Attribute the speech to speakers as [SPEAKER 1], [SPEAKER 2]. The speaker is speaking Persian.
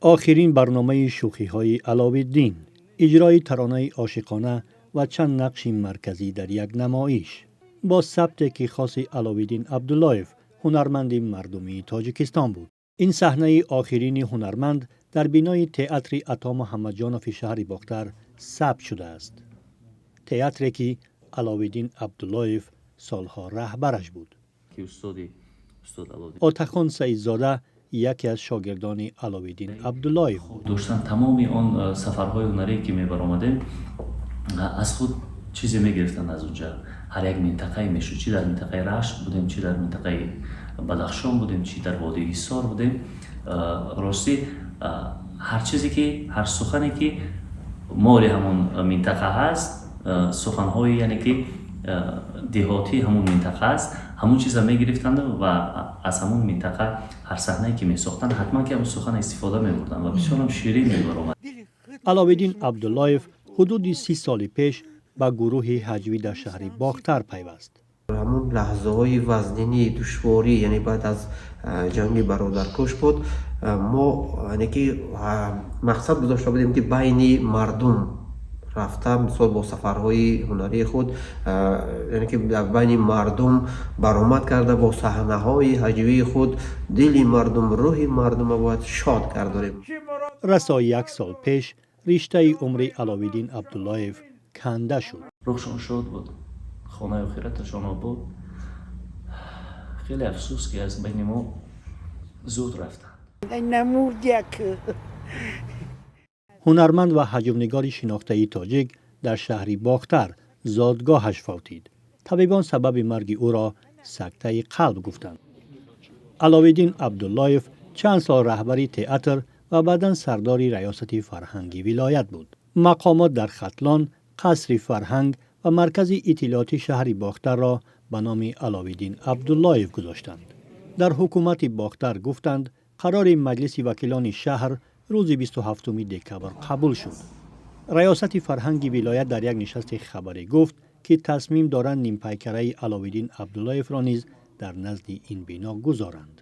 [SPEAKER 1] آخرین برنامه شوخی‌های علاوالدین، اجرای ترانه عاشقانه و چند نقش مرکزی در یک نمایش با ثبت که خاص علاوالدین عبداللهیف، هنرمند مردمی تاجیکستان بود. این صحنه آخرین هنرمند در بینای تئاتر عطا محمد جانوف شهر باختر ثبت شده است. تئاتری که علاوالدین عبداللهیف سالها رهبرش بود. آتخان سعیدزاده یکی از شاگردان علاوالدین عبداللهیف بود.
[SPEAKER 2] داشتن تمامی آن سفرهای هنری که می‌برآمدیم از خود چیزی می‌گرفتن از اونجا. هر یک منطقه میشد، چی در منطقه رشت بودیم، چی در منطقه بدخشان بودیم، چی در وادی ایسار بودیم. راستی هر چیزی که هر سخنی که مال همون منطقه هست، سخن‌های یعنی که دهاتی همون منطقه است، همون چیزا میگرفتند و از همون منطقه هر صحنه‌ای که میساختن حتما که همون سخن استفاده می‌بردن و بسیار هم شیرین می‌برآمد.
[SPEAKER 1] علاوالدین عبداللهیف حدود 30 سال پیش به گروه هجوی در شهر باختر پیوست.
[SPEAKER 3] همون لحظه های وزنینی دشواری، یعنی بعد از جنگ برادرکش بود، ما یعنی که مقصد گذاشته بودیم که بین مردم رفتم، مثلا با سفرهای هنری خود یعنی که بین مردم برآمد کرده، با صحنه های هجوی خود دل مردم، روح مردم باید شاد کردیم.
[SPEAKER 1] رسا 1 سال پیش رشته عمر علاوالدین عبداللهیف کنده شد.
[SPEAKER 2] روشان شد بود، خانه آخرتشان بود. خیلی افسوس که از بین ما زود رفتن.
[SPEAKER 1] هنرمند و هجومنگار شناخته تاجیک در شهر باختر زادگاهش فوتید. طبیبان سبب مرگ او را سکته قلب گفتند. علاوالدین عبداللهیف چند سال رهبری تئاتر و بعداً سردار ریاست فرهنگی ولایت بود. مقامات در ختلان قصر فرهنگ و مرکز اطلاعاتی شهر باختر را به نام علاوالدین عبداللهیف گذاشتند. در حکومت باختر گفتند قرار مجلس وکیلان شهر روز 27 دکبر قبول شد. ریاست فرهنگی ولایت در یک نشست خبری گفت که تصمیم دارند نیم پیکره علاوالدین عبداللهیف را نیز در نزد این بنا گذارند.